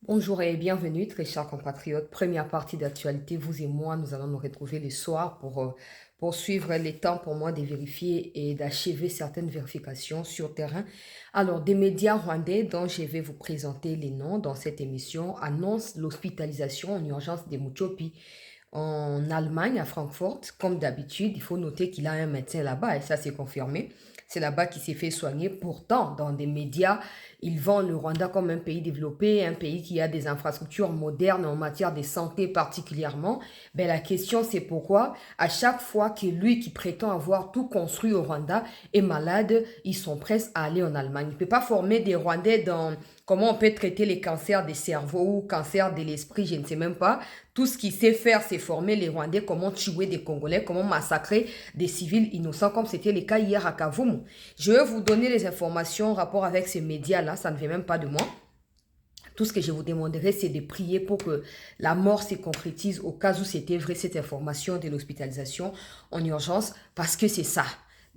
Bonjour et bienvenue, très chers compatriotes. Première partie d'actualité, vous et moi, nous allons nous retrouver le soir pour suivre les temps pour moi de vérifier et d'achever certaines vérifications sur terrain. Alors, des médias rwandais dont je vais vous présenter les noms dans cette émission annoncent l'hospitalisation en urgence de Muchopi en Allemagne, à Francfort. Comme d'habitude, il faut noter qu'il a un médecin là-bas et ça c'est confirmé. C'est là-bas qu'il s'est fait soigner. Pourtant, dans des médias, ils vendent le Rwanda comme un pays développé, un pays qui a des infrastructures modernes en matière de santé particulièrement. Ben, la question, c'est pourquoi à chaque fois que lui qui prétend avoir tout construit au Rwanda est malade, ils sont prêts à aller en Allemagne. Il ne peut pas former des Rwandais dans comment on peut traiter les cancers des cerveaux ou cancers de l'esprit, je ne sais même pas. Tout ce qu'il sait faire, c'est former les Rwandais, comment tuer des Congolais, comment massacrer des civils innocents, comme c'était le cas hier à Kavumu. Je vais vous donner les informations en rapport avec ces médias-là, ça ne vient même pas de moi. Tout ce que je vous demanderai, c'est de prier pour que la mort se concrétise au cas où c'était vrai cette information de l'hospitalisation en urgence, parce que c'est ça.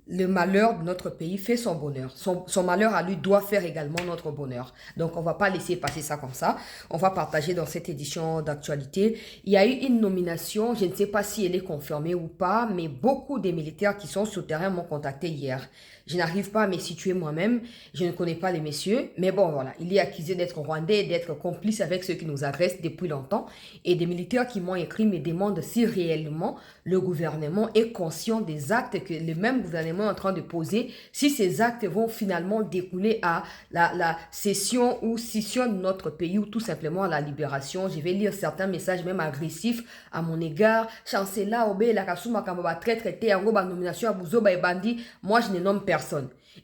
Le malheur de notre pays fait son bonheur. Son malheur à lui doit faire également notre bonheur. Donc, on ne va pas laisser passer ça comme ça. On va partager dans cette édition d'actualité. Il y a eu une nomination, je ne sais pas si elle est confirmée ou pas, mais beaucoup des militaires qui sont sur le terrain m'ont contacté hier. Je n'arrive pas à me situer moi-même. Je ne connais pas les messieurs. Mais bon, voilà. Il est accusé d'être rwandais, d'être complice avec ceux qui nous agressent depuis longtemps. Et des militaires qui m'ont écrit me demandent si réellement le gouvernement est conscient des actes que le même gouvernement est en train de poser, si ces actes vont finalement découler à la cession ou scission de notre pays ou tout simplement à la libération. Je vais lire certains messages même agressifs à mon égard. Chancela, Obé, la Kasuma, Kambaba, traître, Yango, nomination à Bouzoba et Bandi. Moi, je ne nomme personne.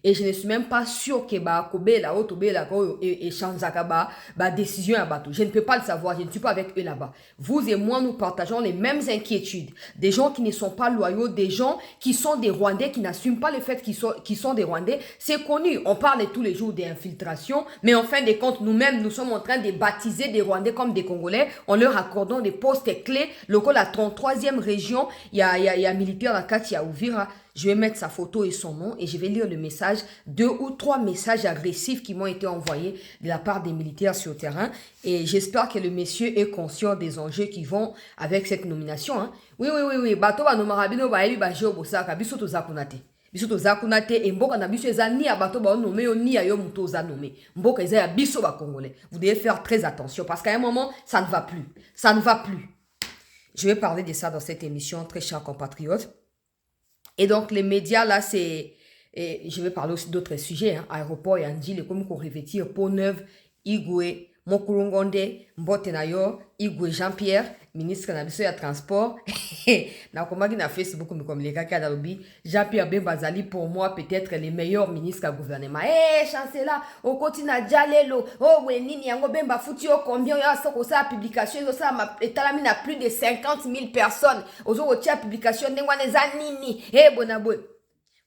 Et je ne suis même pas sûr que Kobela, Otobela, et Chanzakaba, décision à bateau. Je ne peux pas le savoir, je ne suis pas avec eux là-bas. Vous et moi, nous partageons les mêmes inquiétudes. Des gens qui ne sont pas loyaux, des gens qui sont des Rwandais, qui n'assument pas le fait qu'ils sont des Rwandais. C'est connu. On parle tous les jours d'infiltration, mais en fin de compte, nous-mêmes, nous sommes en train de baptiser des Rwandais comme des Congolais en leur accordant des postes clés. Local, la 33e région, il y a militaire à Katia Ouvira. Je vais mettre sa photo et son nom et je vais lire le message, 2 ou 3 messages agressifs qui m'ont été envoyés de la part des militaires sur le terrain. Et j'espère que le monsieur est conscient des enjeux qui vont avec cette nomination. Hein. Oui. Bato ba nomarabino ba ebi ba jeo bosaka biso to zakunate. Biso to zakunate et mboka na biso eza ni ya bato ba nommé ni ya yo muto za nommé. Mboka eza ya biso ba congolais. Vous devez faire très attention parce qu'à un moment ça ne va plus. Ça ne va plus. Je vais parler de ça dans cette émission, très chers compatriotes. Et donc, les médias, là, c'est... Et je vais parler aussi d'autres sujets. Hein. Aéroport, Yandi, les comme qu'on revêtir, Pont-Neuf, Igwe, Mokulungonde, Mbotenayo, Igwe Jean-Pierre, ministre de la Transport. Na komaki na Facebook, comme les gars qui ont Jean-Pierre Bembazali, pour moi, peut-être les meilleurs ministres du gouvernement. Eh, chancela, au continent Djalelo, oh, oui, Nini, Yango Bemba, foutu au combien, il y a ça, publication, ça, Etalami n'a plus de 50 000 personnes. Aux autres, publication, Nengwaneza Nini, eh, bonabon.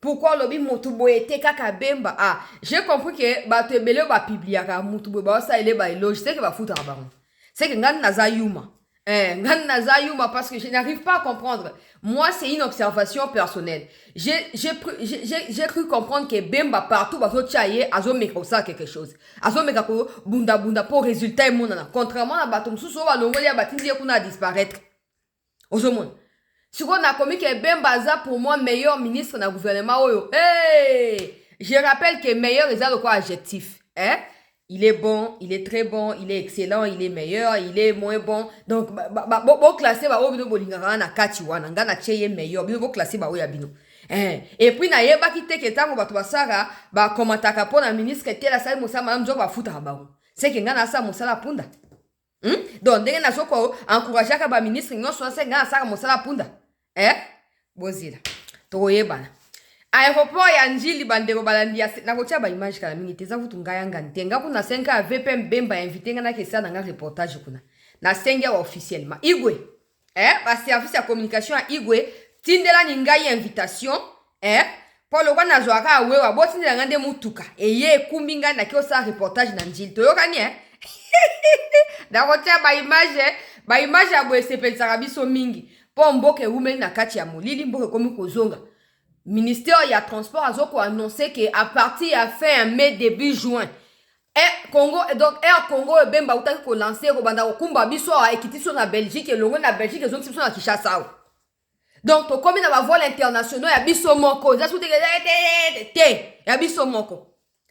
Pourquoi lobby Moutoubo était kaka bemba? Ah, j'ai compris que bah te belé ba publier Moutoubo ba ça il est ba je sais que va foutre à baron. C'est que ngan naza yuma. Ngan naza yuma parce que je n'arrive pas à comprendre. Moi, c'est une observation personnelle. J'ai cru comprendre que bemba partout ba so tchaye azo meka ça quelque chose. Azo meka ko bunda pour résultat monana. Contrairement à batom sous so ba longoli ya batindi kuna disparaître. Ozomon. Si on a commis que Bembaza pour moi meilleur ministre dans le gouvernement oyo. Hey! Je rappelle que meilleur est le quoi adjectif, hein? Il est bon, il est très bon, il est excellent, il est meilleur, il est moins bon. Donc bon classer ba obino bolingara na kati wana ngana cheye meilleur, bino bo classer ba oya bino. Et puis na yeba kite ke tango ba tobasara ba komataka pona ministre te la sala musa madame jo ba futa ba. C'est que ngana sa musala punda. Donc ndenge na soko encourager ka ba ministre nyonso se ngana sa musala punda. Bozila toyebana aéroport ya njili bandeko balandia na kotia ba image kala mingi teza vutu ngayanga ntenga kuna senga ya VP Bemba invité nga na kesa na nga reportage kuna na senga wa officiellement Igwe ba service ya communication ya Igwe tindela ni ngai invitation pour le kana zwaka awewa botindela ngande mutuka eye kumbinga na kiosa reportage na njili toyokani na kotia ba image ya bwe sepelisa biso mingi po mboke women na kati ya molili mboke komi kozonga ministère ya transport azoko annoncer que à partir ya fin mai début juin Congo, donc Air Congo et Bemba Outaki ko lancer Robanda Okumba biso a ekiti na Belgique et longo na Belgique et zonti na Kinshasa. Donc to comme na vol international ya biso moko, za soute ya biso moko.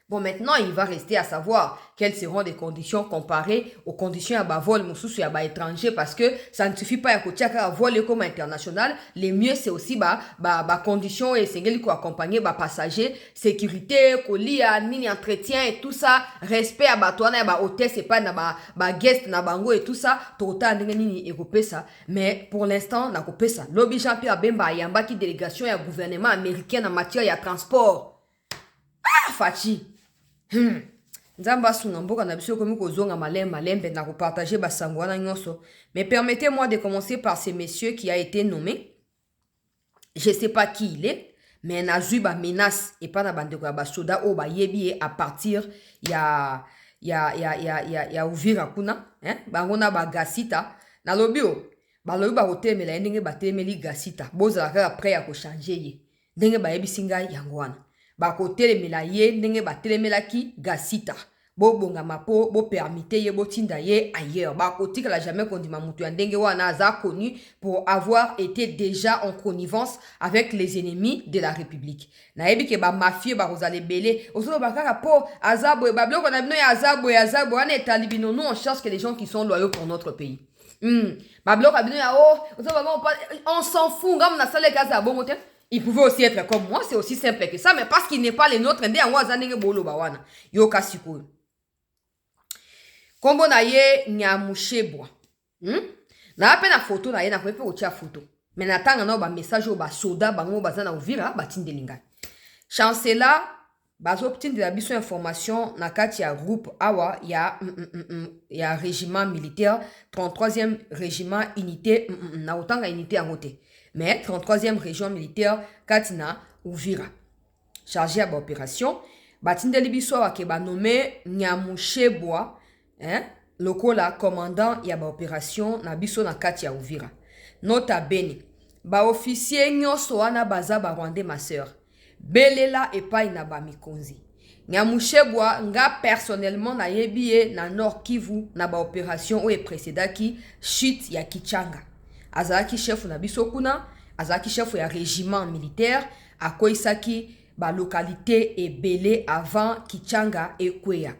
Bon, maintenant, il va rester à savoir quelles seront les conditions comparées aux conditions à vol moussous et à étranger parce que ça ne suffit pas à côté à voler comme international. Les mieux, c'est aussi conditions et c'est qui accompagner passagers, sécurité, colis, mini entretien et tout ça, respect à toi, à hôtel, c'est pas na guest, na bango et tout ça, total nini européen ça. Mais pour l'instant, na copé ça. Lobby Jean-Pierre Bemba, yamba qui délégation et gouvernement américain en matière de transport. Ah, Fachi. Nzamba sunga mboka na biso komi kozonga malembe na partager basango wana nyonso. Mais permettez-moi de commencer par ce monsieur qui a été nommé. Je sais pas qui il est, mais nazui ba menace et pas na bande ko ba soda o ba yebi à partir ya Uvira kuna, hein? Bangona ba gasita na lobio. Ba lobi ba hotemela ndenge ba temeli gasita. Boza après ya ko changer ye. Ndenge ba yebi singa yango wana. Bako telemela ye ndenge ba telemelaki gasita bo bonga mapo bo permite ye bo tinda ye ailleurs bako tikala jamais kondima mutu ya ndenge wana aza connu pour avoir été déjà en connivence avec les ennemis de la République na yebi ke ba mafie ba kozale belé osolo bakaka po azabo ba bloko na bino ya azabo wana etalibino nous on cherche que les gens qui sont loyaux pour notre pays ba bloko abino ya on s'en fout ngam na sale kaza bongo te. Il pouvait aussi être comme moi, c'est aussi simple que ça, mais parce qu'il n'est pas les nôtres, ndé yango azanenge bolo bawana. Yo kasiko. Kombo na ye Nyamushebwa. Na apena photo na ye na kwepe otia photo. Mais natanga na ba message o ba soda bango bazana Uvira batindelinga. Chancela bazo obtindela biso information na kati ya groupe awa ya régiment militaire 33e régiment unité na otanga unité yango te. Mais 33e région militaire Katina Uvira. Chargé à l'opération, Batindeli biso akeba nommé Nyamushebwa, lokola commandant ya ba opération na biso na kati ya Uvira. Nota bene, ba officier nyonso wana baza ba Rwandais ma sœur. Belela epai na ba mikonzi. Nyamushebwa nga personnellement na yebie na Nord Kivu na ba opération oye précédaki chute ya Kichanga. Azaki chef na biso kuna, azaki chef ya régiment militaire, akoisaki ba localité et belé avant Kichanga et Kweya.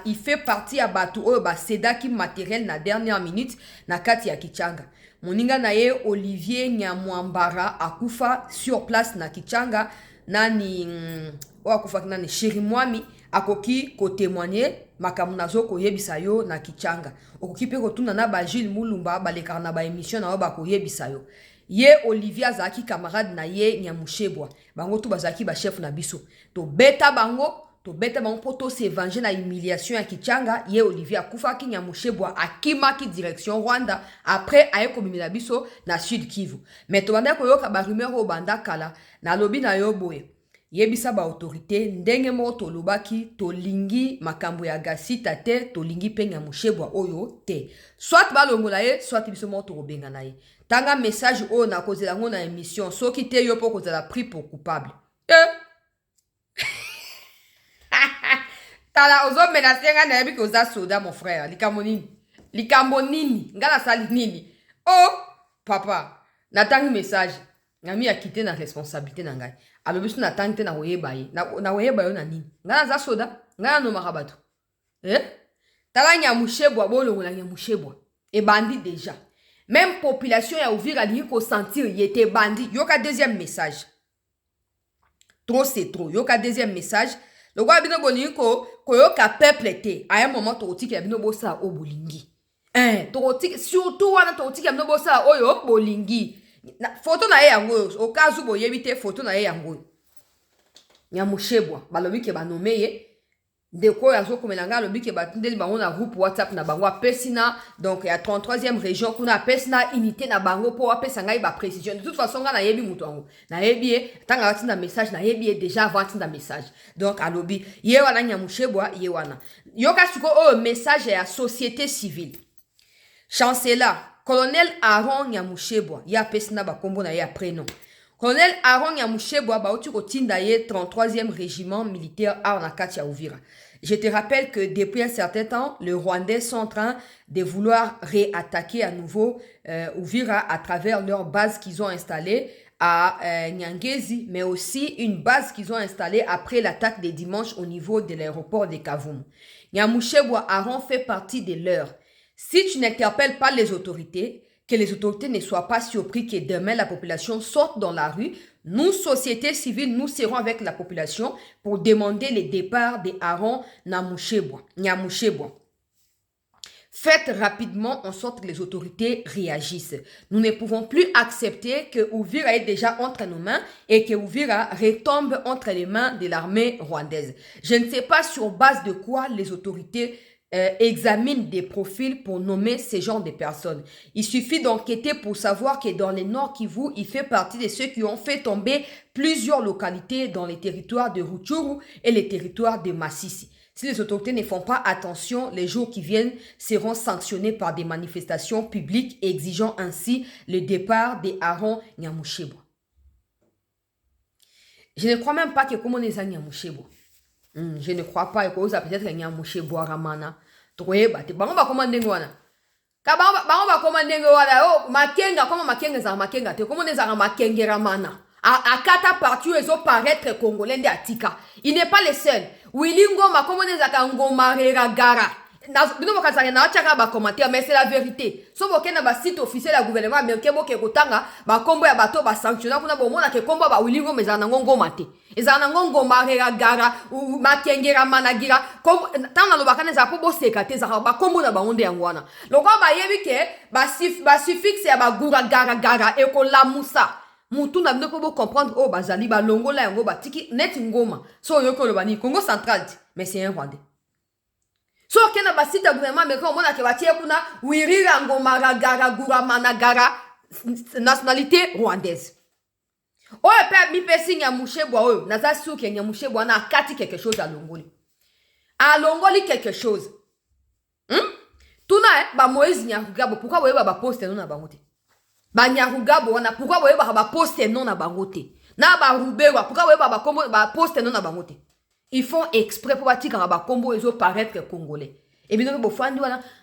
Il fait partie à batu oyo ba sedaki matériel na dernière minute na kati ya Kichanga. Moninga na ye Olivier Nyamwambara akufa sur place na Kichanga nani akufa nani Shirimwami akoki ko témoigner makamu nazo koyebisa yo na Kichanga. Okoki pe kotuna na ba Jules Mulumba balekana na ba émission na ba koyebisa yo. Ye Olivier azaki camarade na ye Nyamushebwa. Bango tu bazaki ba chef na biso. To beta bango poto se venger na humiliation ya Kichanga. Ye Olivier akufaki Nyamushebwa akimaki direction Rwanda après aye komimila biso na Sud Kivu. Mais to banda koyoka ba rumeur o banda kala na lobi na yo boye. Yebisa ba autorité ndenge mo to lobaki to lingi makambo ya gasita te to lingi pe Nyamushebwa oyo te. Soit ba longola ye, soit biso mo to robenga na ye. Tanga message o na kozela ngo na émission soki te yo po kozela pris pour coupable. Tala ozo menacer nga na yebi ko za soda mon frère, likambo nini, nga na sali nini. Oh papa, natangi message. Ngami a quitté na responsabilité na ngai. Alobi na tante na oyeba ye. Na oyeba yo na nini? Nga na za soda, nga no makabatu. Tala Nyamushebwa bolongo na Nyamushebwa. Et bandit déjà. Même population ya Uvira li ko sentir il était bandit. Yoka deuxième message. Trop c'est trop. Yoka deuxième message. Le roi bino bolingi ko yoka peuple te. À un moment torotiki ya bino bosa o bolingi. Torotiki surtout wana torotiki ya bino bosa oyo bolingi. Photo na ye yango au cas où boyebi te photo na ye yango. Nyamushebwa balobi ke ba nommé ye. Deko yazo komelanga lobi ke batindeli bango na groupe WhatsApp na bango apesina donc ya 33e région kuna apesina unité na bango po apesa ngai ba précision. De toute façon nga na yebi mutu ango. Na yebi tanga watinda message na yebi déjà avant tinda message. Donc alobi ye wana Nyamushebwa ye wana. Yoka suko message ya société civile. Chancela Colonel Aaron Nyamushebwa ya pesina ba kombo na ye après non. Colonel Aaron Nyamushebwa ba uti ko tinda ye 33e régiment militaire a na kati ya Uvira. Je te rappelle que depuis un certain temps, les Rwandais sont en train de vouloir réattaquer à nouveau Uvira à travers leur base qu'ils ont installée à Nyangezi, mais aussi une base qu'ils ont installée après l'attaque des dimanches au niveau de l'aéroport de Kavumu. Nyamushebwa Aron fait partie de leurs. Si tu n'interpelles pas les autorités, que les autorités ne soient pas surpris que demain la population sorte dans la rue, nous, société civile, nous serons avec la population pour demander le départ de Aaron Nyamushebwa. Faites rapidement en sorte que les autorités réagissent. Nous ne pouvons plus accepter que Uvira est déjà entre nos mains et que Uvira retombe entre les mains de l'armée rwandaise. Je ne sais pas sur base de quoi les autorités examinent des profils pour nommer ce genre de personnes. Il suffit d'enquêter pour savoir que dans le Nord Kivu, il fait partie de ceux qui ont fait tomber plusieurs localités dans les territoires de Rutshuru et les territoires de Masisi. Si les autorités ne font pas attention, les jours qui viennent seront sanctionnés par des manifestations publiques exigeant ainsi le départ de Aaron Nyamushebwa. Je ne crois même pas que comme on est à Nyamushebwa. Je ne crois pas que vous avez peut-être Nyamushebwa Ramana. Trouvé, te bango ba commande ngwana. Ka bango ba commande ngwana. Oh, makenga comme makenga za makenga te comme on est à makenga Ramana. À kata partout ils ont paraître congolais de Atika. Il n'est pas le seul. Willy Ngoma comme on est à Ngoma Gara. Bino bakazanga na chaka ba commentaire mais c'est la vérité. So bokena ba site officiel ya gouvernement américain boke kotanga ba kombo ya bato ba sanctionner kuna bomona ke kombo ba Willy Ngoma ezana ngongo mate. Ezana ngongo marera gara ou makengera managira comme tanga lo bakana za po boseka te za ba kombo na ba onde yangwana. Lokwa ba yebi ke ba suffixe ya ba gura gara e ko la musa. Moutou na bino po comprendre oh bazali ba longola yango ba tiki net ngoma. So yoko lo bani Congo central mais c'est un Rwandais. So kena basite gouvernement américain on mona ke batie kuna wirira ngoma gara gura managara nationalité rwandaise. Oye pe mi pesi Nyamushebwa oyo naza suki Nyamushebwa na akati quelque chose à Longoli. À Longoli quelque chose. Tuna ba Moïse Nyarugabo pourquoi voyez ba poste non na bangote. Ba Nyarugabo wana pourquoi voyez ba poste non na bangote. Na ba Rubewa pourquoi voyez ba kombo ba poste non na bangote. Ils font exprès pour bâtir quand ba combo ils ont paraître congolais. Et bien donc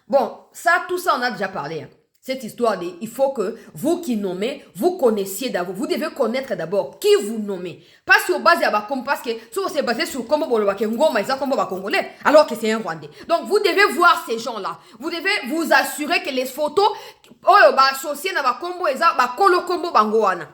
bon, ça tout ça on a déjà parlé. Hein. Cette histoire de il faut que vous qui nommez, vous connaissiez d'abord, vous devez connaître d'abord qui vous nommez. Pas sur base à comme parce que si vous êtes basé sur comment boloba ngoma ils comme ba congolais alors que c'est un Rwandais. Donc vous devez voir ces gens-là. Vous devez vous assurer que les photos oh ba associés na ba combo eza ba kolo combo bangoana.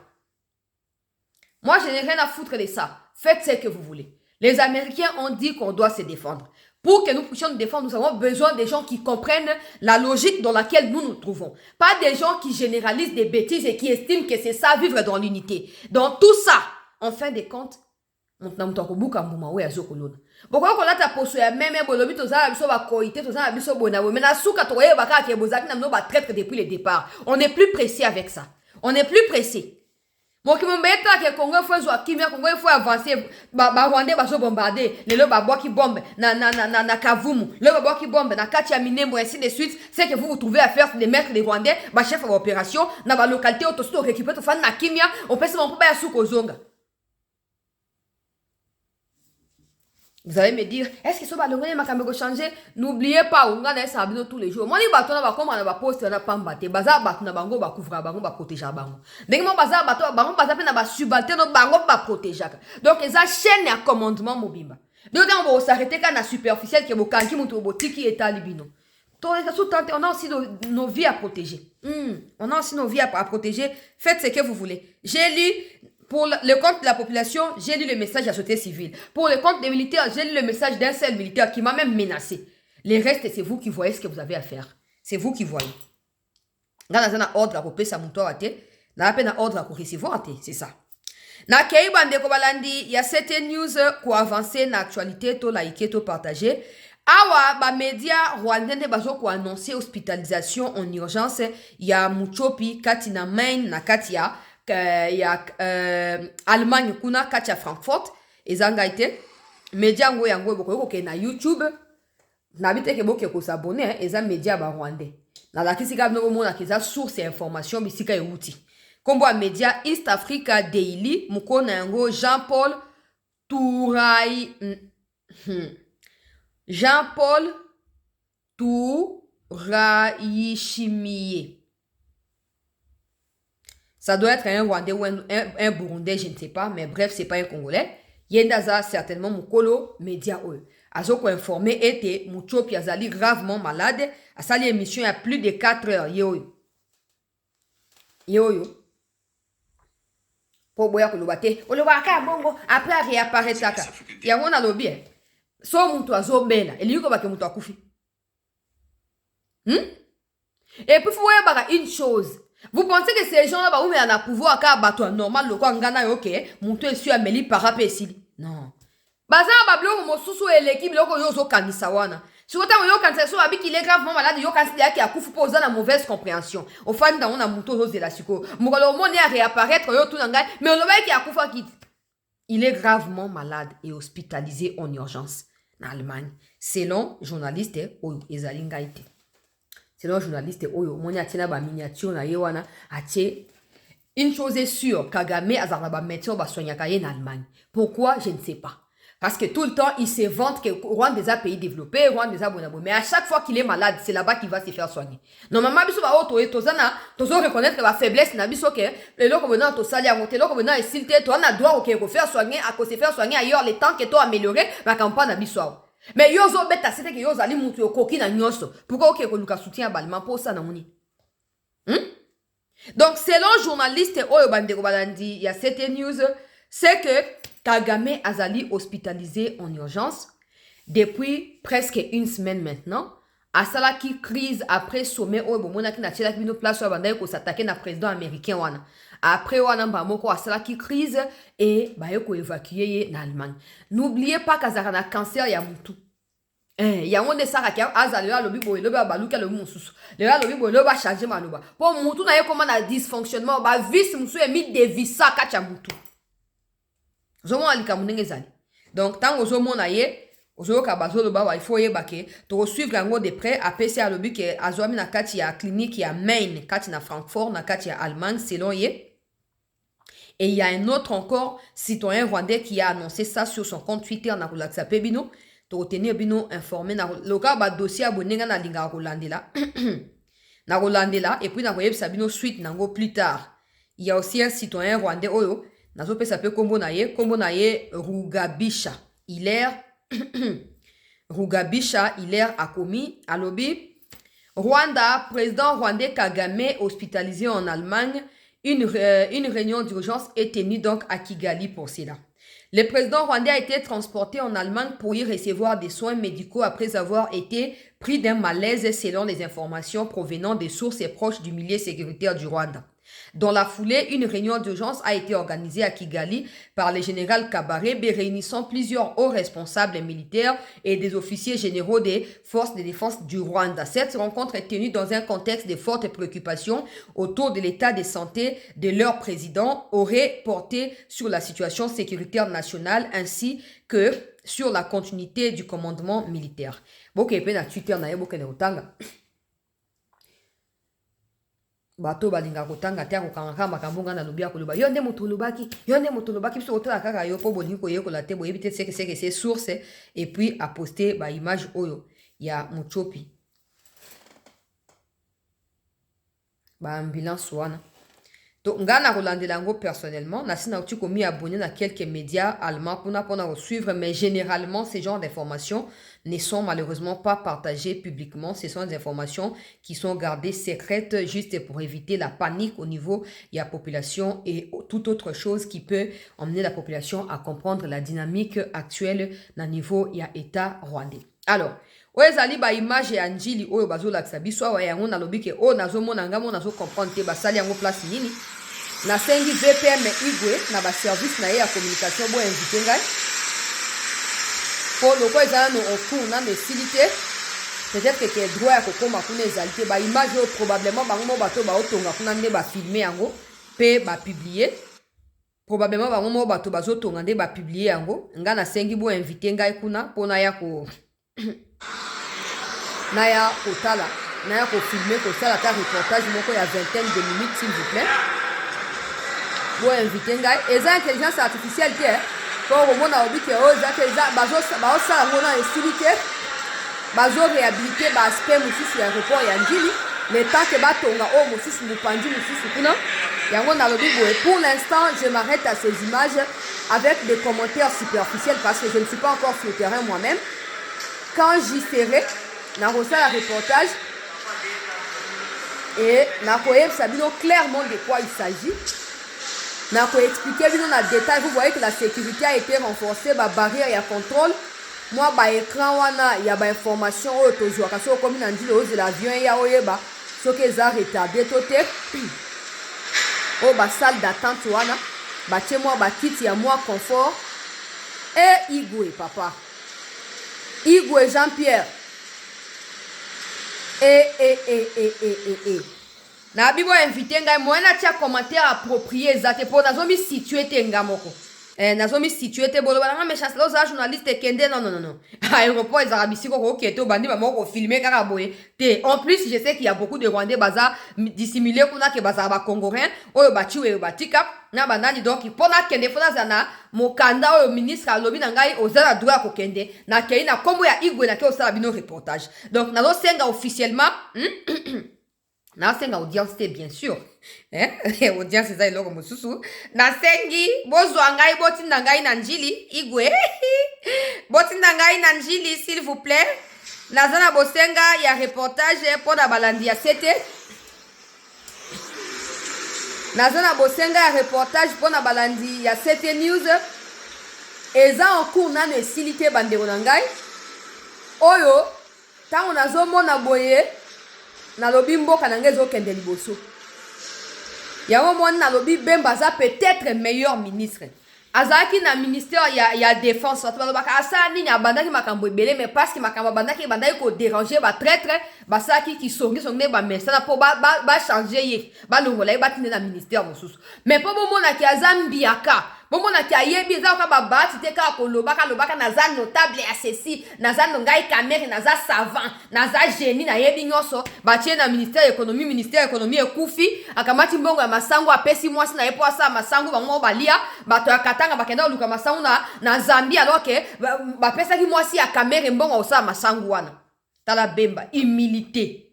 Moi je n'ai rien à foutre de ça. Faites ce que vous voulez. Les Américains ont dit qu'on doit se défendre. Pour que nous puissions nous défendre, nous avons besoin des gens qui comprennent la logique dans laquelle nous nous trouvons. Pas des gens qui généralisent des bêtises et qui estiment que c'est ça, vivre dans l'unité. Dans tout ça, en fin de compte, on a n'est plus pressé avec ça. On n'est plus pressé. Bon qui m'embêta que Congo faut zo kimia Congo faut avancer ba Rwandais ba zo bombarder lelo ba bois qui bombe na Kavumu le ba bois qui bombe na Katia Minembo ainsi de suite c'est que vous vous trouvez à faire de mettre les Rwandais ba chef d'opération na ba localité autosto récupérer to fan na kimia on peut se mon pas ya sukozonga. Vous allez me dire, est-ce que ce balongone m'a kamego changer? N'oubliez pas, on gagne ça abino tous les jours. Moi, les bâtons, on va comme on va poster, on va pas m'battre. Bazar, bâton, na bango, va couvrir, bango, va protéger, bango. Dès que mon bazar, bâton, bango, bazar, na va subalter, no bango, va protéger. Donc, ils ont chaîne à commandement, mobimba. Donc, on va s'arrêter quand on a superficiel, qui est au kanki, mon toboti, qui est à libino. On a aussi nos vies à protéger. On a aussi nos vies à protéger. Faites ce que vous voulez. J'ai lu. Pour le compte de la population, j'ai lu le message de la société civile. Pour le compte des militaires, j'ai lu le message d'un seul militaire qui m'a même menacé. Les restes, c'est vous qui voyez ce que vous avez à faire. C'est vous qui voyez. Là, on a ordre à couper sa mouton à thé. Là, on a ordre à recevoir à thé. C'est ça. Na keiba ndeko balandi, il y a certaines news pour avancer dans l'actualité, to liker, to partager. Awa, ba média rwandais bazo ko annoncer hospitalisation en urgence. Il y a Muchopi, Katina Main, na Katia. Il y a Allemagne kuna kati ya Frankfurt ezanga ite media ngo yango boko ke na YouTube na bite ke boke ko s'abonner eza media ba rwandais na la kisika no mona kiza source information bisika euti kombo media East Africa Daily mukona yango Jean-Paul Tourai Jean-Paul Tourayishimiye. Ça doit être un Rwandais ou un Burundais, je ne sais pas, mais bref, c'est pas un Congolais. Yendaza, certainement, Mukolo, média oyo. Azoko informé était Muchopi Azali gravement malade. A sali émission il y a plus de 4 heures. Yo. Pour boya kolobate. Olobaka bongo. Après, à réapparaître là. Il y a un lobby. So mutu azobela. Et lui, ko mutu akufi. Et puis, il faut voir une chose. Vous pensez que ces gens-là, bah, mais on a pouvoir qu'à battre normal, le quoi, ngana, ok, monter sur Amélie parapécile. Non. Baza, bablo, mo susu et l'équipe, loko yozo kanisawana. Si vous avez yo kanisa, so abi qu'il est gravement malade, yo kanisa qui a koufu pour la mauvaise compréhension. Au fan, dans on a mouton rose de la suko. Moukalo, mon est à réapparaître, yo tout n'angai, mais on le voit qui a koufu qui. Il est gravement malade et hospitalisé en urgence en Allemagne. Selon journaliste, Oyo Ezalingaite. Selon journaliste Oyo, moni atina ba miniature na yewana atie. Une chose est sûre, Kagame azarba ba médecin ba soignaka en Allemagne. Pourquoi? Je ne sais pas. Parce que tout le temps, il se vante que Rwanda est un pays développé, Rwanda est un bon. Mais à chaque fois qu'il est malade, c'est là-bas qu'il va se faire soigner. Normalement, biso ba auto et tozana, tozo reconnaître la faiblesse na biso que le loko bena to sali a monter, loko bena silté, toi na droit OK ko faire soigner, à ko se faire soigner ailleurs les temps que toi améliorer, ma campagne na biso. Mais yo zo beta c'était que yo zali mutu yo koki na nyoso. Pourquoi OK ko luka soutien balma pour ça na moni? Donc selon journaliste Oyo Bandeko Balandi, il y a cette news, c'est que Kagame Azali hospitalisé en urgence depuis presque une semaine maintenant. Asala qui crise après sommet Oyo Bomona qui n'a pas de place sur Bandai pour s'attaquer na président américain wana. Après wana mbamoko asala qui crise et ba yoko évacuer en Allemagne. N'oubliez pas qu'Azara na cancer ya mutu. Il y a un de ça qui a azali le bibo le ba baluka le mususu. Le ba le bibo le ba changer manuba. Pour mutu na comment na dysfonctionnement ba vis musu e mi devisa kacha mutu. Zomo alika munenge zali. Donc tant que zomo na ye ozo ka bazolo ba il faut yebake to suivre yango de près après c'est à lobi que azoami na kati ya clinique ya Main kati na Francfort na kati ya Allemagne selon ye. Et il y a un autre encore citoyen rwandais qui a annoncé ça sur son compte Twitter na Relaxa Pebino. To tenir bino informé na le cas ba dossier abonné na linga Rolandela. Na Rolandela et puis na koyeb sabino suite nango plus tard. Il y a aussi un citoyen rwandais oyo nazo pe s'appelle kombo na ye Rugabisha. Rugabisha Hilaire Akomi alobi Rwanda, président rwandais Kagame hospitalisé en Allemagne. Une réunion d'urgence est tenue donc à Kigali pour cela. Le président rwandais a été transporté en Allemagne pour y recevoir des soins médicaux après avoir été pris d'un malaise selon les informations provenant des sources proches du milieu sécuritaire du Rwanda. Dans la foulée, une réunion d'urgence a été organisée à Kigali par le général Kabarebe réunissant plusieurs hauts responsables militaires et des officiers généraux des forces de défense du Rwanda. Cette rencontre est tenue dans un contexte de fortes préoccupations autour de l'état de santé de leur président, aurait porté sur la situation sécuritaire nationale ainsi que sur la continuité du commandement militaire. Bato balinga kotanga te kokanga makambo nga na lobia koloba yo nde moto lobaki biso kotala kaka yo po bolingi koyekola te boyebi te seke c'est source et puis a poster ba image oyo ya Muchopi ba ambulance wana. Donc nga na kolandela ngo personnellement na sina uti komi abonné na quelques médias allemands pour suivre, mais généralement ces genres d'informations ne sont malheureusement pas partagées publiquement. Ce sont des informations qui sont gardées secrètes juste pour éviter la panique au niveau de la population et toute autre chose qui peut emmener la population à comprendre la dynamique actuelle na niveau ya état rwandais. Alors oyo ezali ba image ya njili oyo bazolakisa biso awa yango nalobi ke oyo nazomona ngamo nazo comprendre te basali yango place nini nasengi VPM Igwe na ba service na ye ya communication bo invité ngai po loko ezala no oku na mesili te peut-être que droit ya kokoma kuna ezali te ba image oyo probablement bango mo bato baotonga kuna nde bafilme yango mpe bapublier probablement bango mo bato bazotonga nde bapublier yango nga nasengi bo invité ngai kuna mpona ya ko naya kotala naya kofilme kosala ta reportage moko ya 20 de minutes s'il vous plaît bo invité ngai eza intelligence artificielle te po komona obi ke oyo eza te eza bazosala ngo na esili te bazo réhabiliter aspect mosusu ya aéroport ya Njili le temps que batonga o mosusu mopanzi mosusu kuna yango nalobi boye. Pour l'instant je m'arrête à ces images avec des commentaires superficiels parce que je ne suis pas encore sur le terrain moi-même. Quand j'y serai na la reportage et na koyebisa bino clairement de quoi il s'agit. Na ko expliquer bino na détail. Vous voyez que la sécurité a été renforcée, ba barrière ya contrôle. Moi ba écran wana ya ba information o tozwa kasi o komi na ndile o de l'avion ya oyeba soki eza retardé to te. O ba salle d'attente wana ba tie moi ba kiti ya moi confort. Et Igwe papa. Igwe Jean-Pierre. Na bibo invité ngai moyena tia commentaire approprié ezate po nazomi situé te ngamoko. Nazomi situé te bolo bana me chance loza journaliste kende non. Aéroport ezarabisi ko keto bandi ba moko filmer kaka boye. Te en plus je sais qu'il y a beaucoup de Rwandais baza dissimulé kuna ke baza ba Congolais oyo bachiwe batika na banani donc pona kende fona zana mokanda oyo ministre alobi na ngai ozala droit ko kende na kei na kombo ya Igwe na ke osala bino reportage. Donc nazo senga officiellement nasenga audience te bien sûr. Audience eza eloko mosusu. Nasengi bozwa ngai botinda ngai na Njili Igwe. Botinda ngai na Njili s'il vous plaît. Nazana bosenga ya reportage pour na balandi ya sete. Nazana bosenga ya reportage pour na balandi ya sete news. Eza en cours nano esilite bandeko na ngai. Oyo tango nazomona boye na lobi mboka na ngezo kende liboso. Yango mwana na lobi Bemba za peut-être meilleur ministre. Azaki na ministère ya défense. Baka asa nini abandaki makambo ebele mais parce que makambo abandaki bandaki ko déranger ba traître basaki ki songi ba mesana po ba changer ye. Ba longola ba tine na ministère mosusu. Mais po bomona ki azambiaka. Bomona ki ayebi za ka ba bati te ka ko lobaka naza notable ya ceci, naza ngai camere, naza savant, naza génie na yebi nyoso, ba tie na ministère économie ekufi, akamati mbongo ya masango apesi mwasi na yepo asa masango bango balia, bato ya katanga bakenda luka masango na Zambie alors que ba pesa ki mwasi ya camere mbongo osa masango wana. Tala Bemba, humilité,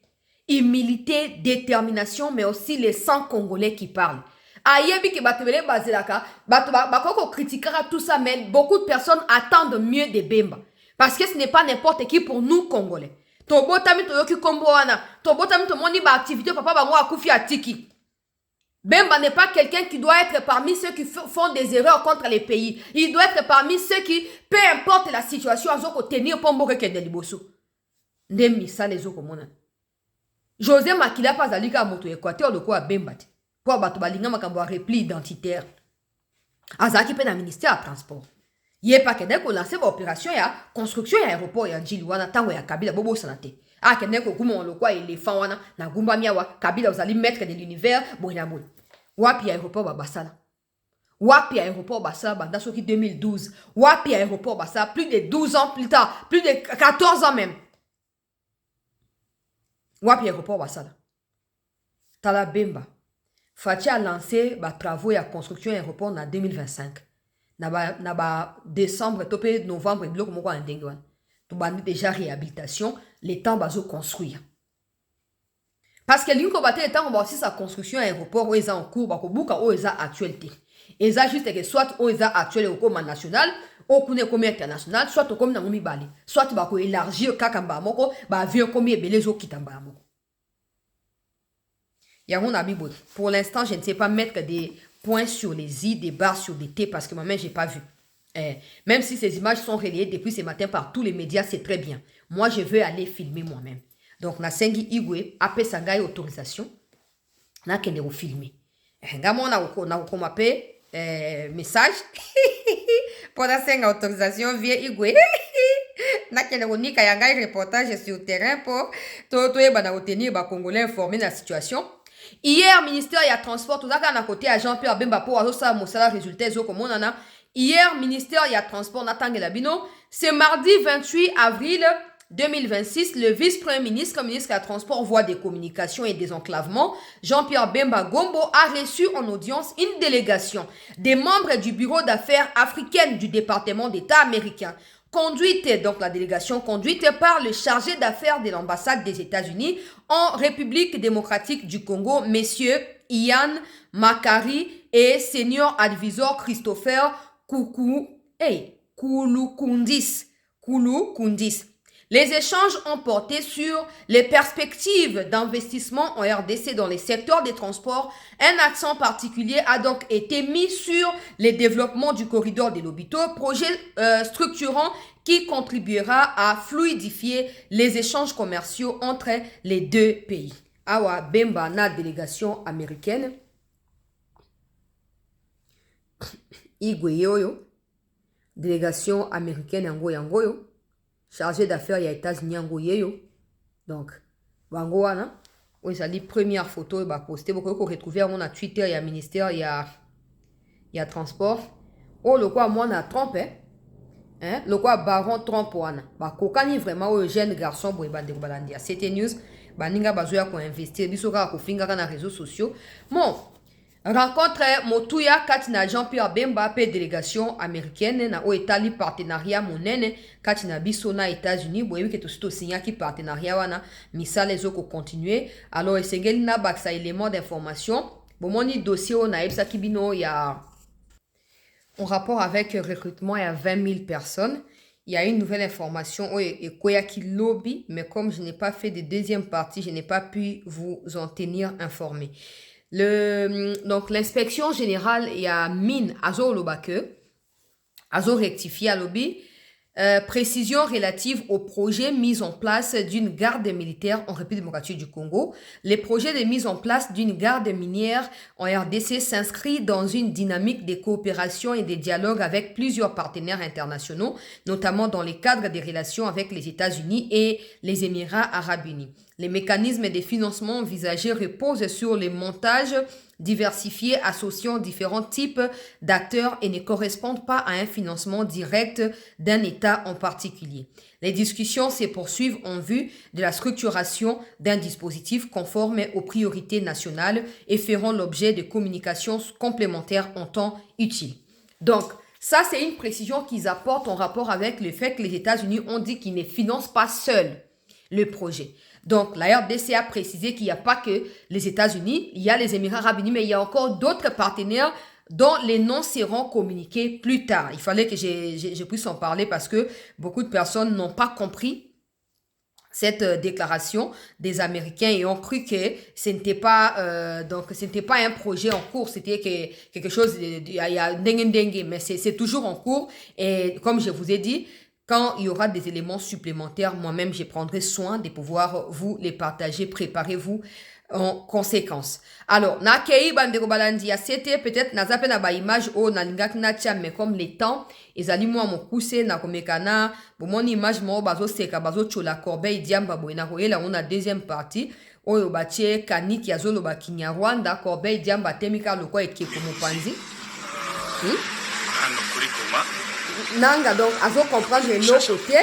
détermination mais aussi les 100 Congolais qui parlent. Ayebi ke batebele bazelaka bakoko critiquera tout ça mais beaucoup de personnes attendent mieux de Bemba parce que ce n'est pas n'importe qui pour nous Congolais. Tobotami toyoki kombo wana, tobotami to moni ba activité papa bango akufi atiki. Bemba n'est pas quelqu'un qui doit être parmi ceux qui font des erreurs contre les pays. Il doit être parmi ceux qui, peu importe la situation, azoko tenir pombo reke de liboso. Ndemi sa les oko mona. José Makila pas alika moto Équateur de quoi Bemba. Pour bato balinga makambo a repli identitaire. Azaki pe na ministère de transport. Yé pa kende ko lancer ba opération ya construction ya aéroport ya Njili wana tango ya Kabila bobo sanate. A kende ko kuma on lokwa éléphant wana na gumba miawa Kabila ozali maître de l'univers boina boy. Wapi aéroport ba basala. Wapi aéroport basala banda soki 2012. Wapi aéroport basala plus de 12 ans plus tard, plus de 14 ans même. Wapi aéroport basala. Tala Bemba. Fati a lancé ba travaux ya construction aéroport en 2025. Na décembre topé novembre bloc moko en dengwan. To bandi déjà réhabilitation, les temps bazo construire. Parce que l'inko baté temps on va aussi sa construction aéroport où ils en cours ba ko buka où ils a actualité. Ils a juste que soit où ils a actuel au commun national, au kune comme international, soit au comme na ngomi bali, soit ba ko élargir kakamba moko ba avion comme ebelezo kitamba moko. Pour l'instant, je ne sais pas mettre des points sur les i, des barres sur des t parce que moi-même, je n'ai pas vu. Même si ces images sont relayées depuis ce matin par tous les médias, c'est très bien. Moi, je veux aller filmer moi-même. Donc, Nasengi Igwe, après ça, gagne autorisation. Na kende au filmer. Ngamo na komape message. Pour Nasengi autorisation via Igwe. Na kende au nika yangai reportage sur le terrain pour to yeba obtenir ba Congolais informés de la situation. Hier, ministère ya transport, tout ça à côté à Jean-Pierre Bemba pour avoir ça, mon salaire résultat, comme on en a. Hier, ministère ya transport, Natangela Bino, c'est mardi 28 avril 2026, le vice-premier ministre, ministre de la transport, voie des communications et des enclavements, Jean-Pierre Bemba Gombo, a reçu en audience une délégation des membres du bureau d'affaires africaine du département d'État américain donc la délégation conduite par le chargé d'affaires de l'ambassade des États-Unis en République démocratique du Congo, messieurs Ian Makari et senior advisor Christopher Koulou-Kundis. Les échanges ont porté sur les perspectives d'investissement en RDC dans les secteurs des transports. Un accent particulier a donc été mis sur le développement du corridor des Lobito, projet structurant qui contribuera à fluidifier les échanges commerciaux entre les deux pays. Awa Bemba na délégation américaine. Igwe yoyo. Délégation américaine yango. Chargé d'affaires il y a États-Unis en Goyeyo. Donc, bango wana, oui, ça dit première photo il va poster beaucoup qu'on retrouver on a Twitter, il y a ministère, il y a transport. Oh le quoi moi na Trump le quoi baron Trump wana. Ba kokani vraiment au jeune garçon boy bande balandia. C'était news baninga bazoya ko investir biso ka ko finga na réseaux sociaux. Bon, rencontre Motuya Katina Jean-Pierre Bemba pe délégation américaine na o etali partenariat monene Katina biso na États-Unis boyebi ke to signa ki partenariat wana misale ezoko continuer alors esengeli na baksa élément d'information bomoni dossier on a ebsa kibino ya en rapport avec recrutement il y a 20 000 personnes. Il y a une nouvelle information et Koyaki Lobby, mais comme je n'ai pas fait de deuxième partie, je n'ai pas pu vous en tenir informé. Donc, l'inspection générale, il y a mine Azo Lobake, Azo rectifié à lobby, précision relative au projet mis en place d'une garde militaire en République démocratique du Congo. Les projets de mise en place d'une garde minière en RDC s'inscrit dans une dynamique de coopération et de dialogue avec plusieurs partenaires internationaux, notamment dans le cadre des relations avec les États-Unis et les Émirats arabes unis. Les mécanismes de financement envisagés reposent sur les montages diversifiés associant différents types d'acteurs et ne correspondent pas à un financement direct d'un État en particulier. Les discussions se poursuivent en vue de la structuration d'un dispositif conforme aux priorités nationales et feront l'objet de communications complémentaires en temps utile. Donc, ça, c'est une précision qu'ils apportent en rapport avec le fait que les États-Unis ont dit qu'ils ne financent pas seuls le projet. Donc, la RDC a précisé qu'il n'y a pas que les États-Unis, il y a les Émirats arabes unis, mais il y a encore d'autres partenaires dont les noms seront communiqués plus tard. Il fallait que je puisse en parler parce que beaucoup de personnes n'ont pas compris cette déclaration des Américains et ont cru que ce n'était pas un projet en cours, c'était quelque chose, il y a dengue, mais c'est toujours en cours. Et comme je vous ai dit, quand il y aura des éléments supplémentaires, moi-même, je prendrai soin de pouvoir vous les partager. Préparez-vous en conséquence. Alors, na kei bandeko balandia, c'était peut-être na zape na ba image o na lingak na tia, mais comme les temps, ezali mwa mokuse na komekana, bon mon image mo bazo seka bazo chola corbeille diamba boina koyela on a deuxième partie. Oyo batie kaniki azolo ba Kinyarwanda corbeille diamba temika loko ekeko mopanzi. Nanga donc azo comprendre l'autre côté.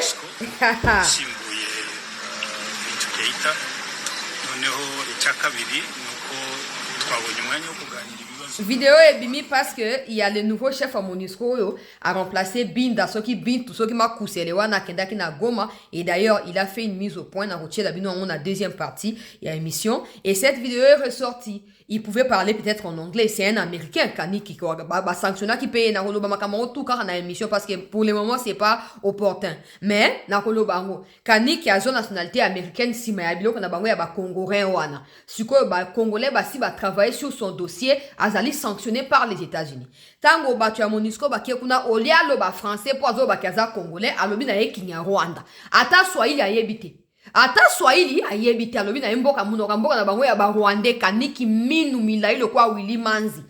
Vidéo est bimi parce que il y a le nouveau chef à MONUSCO a remplacé Binda Soki Bin tout ce qui m'a coussé les wana kendaki na Goma et d'ailleurs il a fait une mise au point na routier la bino on a deuxième partie il y a émission et cette vidéo est ressortie. Il pouvait parler peut-être en anglais, c'est un américain Kaniki qui va sanctionner qui paye na koloba makamaro tout car na émission parce que pour le moment c'est pas opportun. Mais na koloba ngo Kaniki a zone nationalité américaine si mais biloko na bango ya ba congolais wana. Siko ba congolais ba si ba travailler sur son dossier azali sanctionné par les États-Unis. Tango ba tu a MONUSCO ba kiekuna olia lo ba français pour azo ba kaza congolais alobi na ye Kinyarwanda. Ata Swahili ayebite. Ata Swahili ayebite alobi na mboka munoka mboka na bango ya ba Rwandais Kaniki minu milai le kwa Willy Manzi.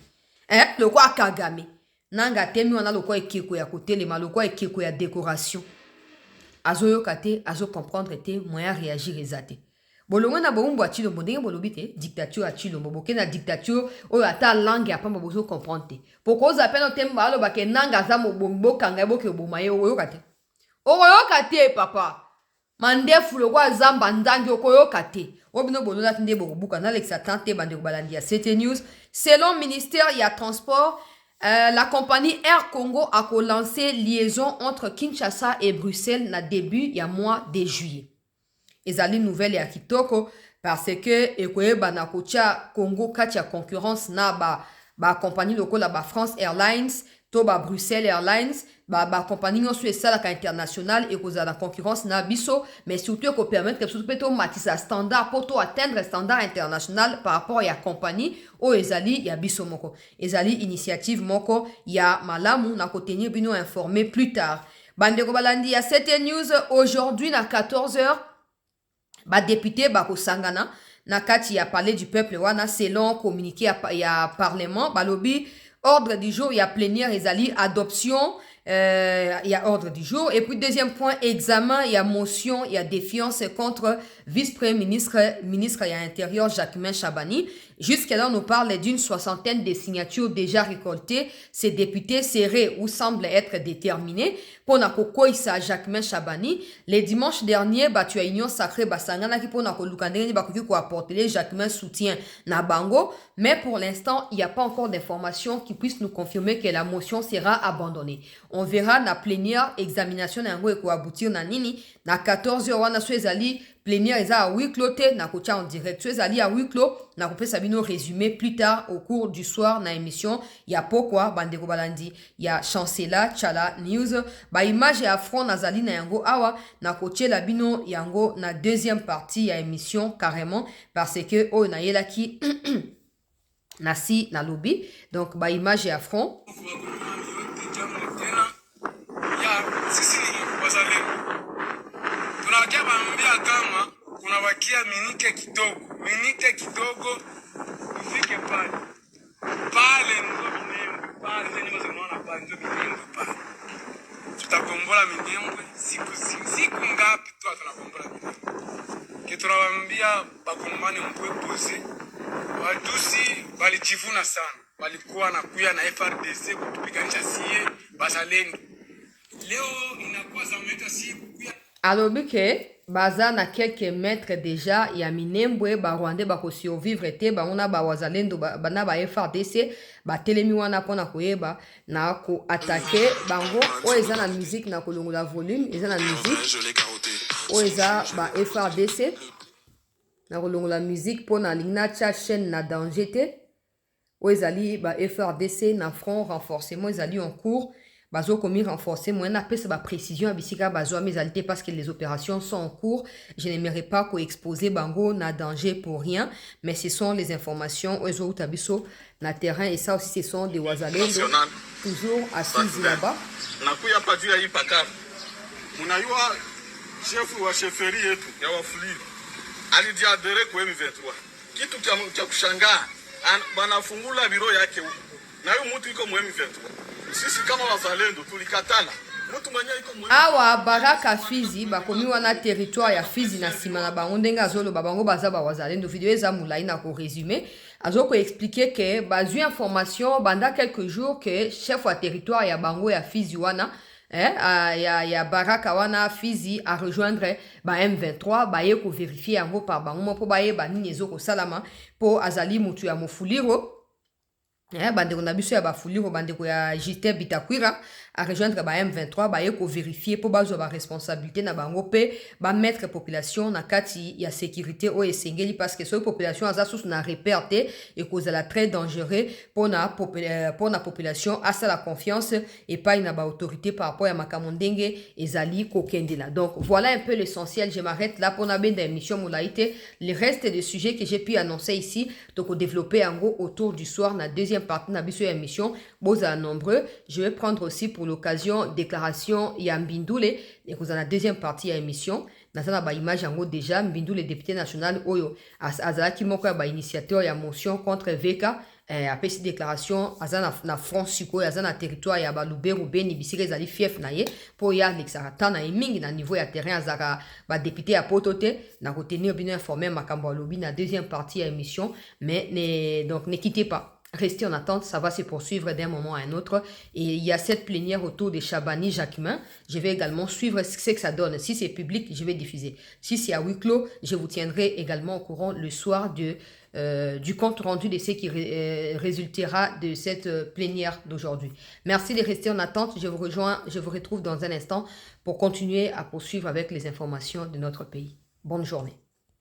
Le kwa Kagame. Nanga temi wana le kwa ekeko ya kotelema le kwa ekeko ya décoration. Azo yokate, azo comprendre te moyen réagir ezate. Bolongo na bombo a chilombo ndenge bolobi te dictature a chilombo boke na dictature oyo ata langue apamba bozo comprendre te. Poko za peno temba alo ba ke nanga za mobombo kanga boke bomaye oyokate. Oyokate papa. Mandefu le kwa zamba ndangi okoyoka te. Obino bolona tinde bobuka na Alexa tante bande balandia. C'était news. Selon ministère il y a transport, La compagnie Air Congo a lancé liaison entre Kinshasa et Bruxelles na début ya mois de juillet. Ezali nouvelle ya kitoko parce que ekoyeba na kotia Congo kati ya concurrence na ba compagnie lokola ba France Airlines to ba Bruxelles Airlines ba compagnie nyonso esalaka international ekozala na concurrence na biso mais surtout eko permettre biso mpe tomatisa standard po to atteindre standard international par rapport ya compagnie oyo ezali ya biso moko ezali initiative moko ya malamu na kotenir bino informé plus tard. Bandeko balandi ya 7 news aujourd'hui na 14h ba député ba kosangana na kati ya palais du peuple wana selon communiqué ya parlement balobi ordre du jour ya plénière ezali adoption il y a ordre du jour. Et puis deuxième point, examen, il y a motion, il y a défiance contre vice-premier ministre il y a intérieur Jacquemain Chabani. Jusqu'à là, on nous parle d'une 60aine de signatures déjà récoltées. Ces députés serrés ou semblent être déterminés. Pour Nakokoïsa Jacquemain Chabani, les dimanches derniers, tu as Union Sacrée Basangana qui pour Nakolukandeni Bakuki pour apporter Jacquemain soutien Nabango. Mais pour l'instant, il n'y a pas encore d'informations qui puissent nous confirmer que la motion sera abandonnée. On verra na plénière examination na yango eko aboutir na nini na 14h wana so ezali plénière eza à huis clos te na kotia en direct so ezali à huis clos na kopesa bino résumé plus tard au cours du soir na émission ya pourquoi bandeko balandi ya chancela chala news ba image ya front nazali na yango awa na kotiela bino yango na deuxième partie ya émission carrément parce que o na yelaki nasi na lobby donc ba image ya front. Sisi wazalendo tunawakia bambia kama kunawakia minite kidogo ufike pale ndio Minembwe pale ndio mnaona pale ndio Minembwe pale tutakombola Minembwe siku ngapi tu tunakombola Minembwe kiturawaambia bakombane mkwe pose wadusi walijivuna sana walikuwa na kuya na FRDC kutupiganisha sie bazalendo. Alors que baza na quelques mètres déjà ya Minembwe ba Rwandais ba ko survivre te ba ona ba wazalendo ba na ba FRDC ba telemi wana pona koyeba na ko attaquer bango o eza na musique na kolongola volume eza na musique o eza ba FRDC na kolongola musique pona lingna cha chaîne na danger te o ezali ba FRDC na front renforcement ezali en cours. Bazo commis renforcé, moi n'a pas sa précision à bisika bazo mesalité parce que les opérations sont en cours. Je n'aimerais pas qu'on expose bango na danger pour rien, mais ce sont les informations aux autres abisso na terrain et ça aussi ce sont des wazalendo toujours assis là-bas. Na kuya pa juu ya ipaka. Unayua chef wa chefferie yetu ya wafuliri. Alijiadere kwa M23. Kitu cha kushangaa banafungula biro yake huko. Na huyo mtu iko M23. Sisi kama wazalendo tulikatala. Mtu mwenye iko mwenye awa Baraka Fizi bakomi wana territoire ya Fizi na sima na bango ndenga azolo babango baza ba wazalendo video eza mulai na ko résumer azoko expliquer que bazu information banda quelques jours que chef wa territoire ya bango ya Fizi wana ya Baraka wana Fizi a rejoindre ba M23 ba ye ko vérifier yango par bango po ba ye ba nini ezoko salama po azali mutu ya mofuliro. Bandeko na biso ya bafuliro bandeko ya Justin Bitakwira a rejoindre ba M23 ba yeko vérifier po bazo ba responsabilité na bango pe ba mettre population na kati ya sécurité o esengeli parce que so population aza sous na reperte et cause la très dangereux pour na population asa la confiance et pas na ba autorité par rapport à makamondenge ezali kokendela. Donc voilà un peu l'essentiel, je m'arrête là pour na ben d'émission moulaité le reste des sujets que j'ai pu annoncer ici donc développer en gros autour du soir na deuxième partie na biso ya émission boza nombreux. Je vais prendre aussi pour l'occasion déclaration ya Mbindoule et vous en la deuxième partie à émission nazana ba image yango déjà Mbindoule député national oyo azalaki moko ya ba initiateur ya motion contre VK après cette déclaration azana na front siko azana territoire ya ba Lubero Beni bisika ezali fief na ye pour ya l'exarata na mingi na niveau ya terrain azaka ba député ya potote na retenir bien informé makambo lobi na deuxième partie à émission mais donc ne quittez pas. Restez en attente, ça va se poursuivre d'un moment à un autre. Et il y a cette plénière autour de Chabani Jacquemin. Je vais également suivre ce que ça donne. Si c'est public, je vais diffuser. Si c'est à huis clos, je vous tiendrai également au courant le soir du compte rendu de ce qui résultera de cette plénière d'aujourd'hui. Merci de rester en attente. Je vous retrouve dans un instant pour continuer à poursuivre avec les informations de notre pays. Bonne journée.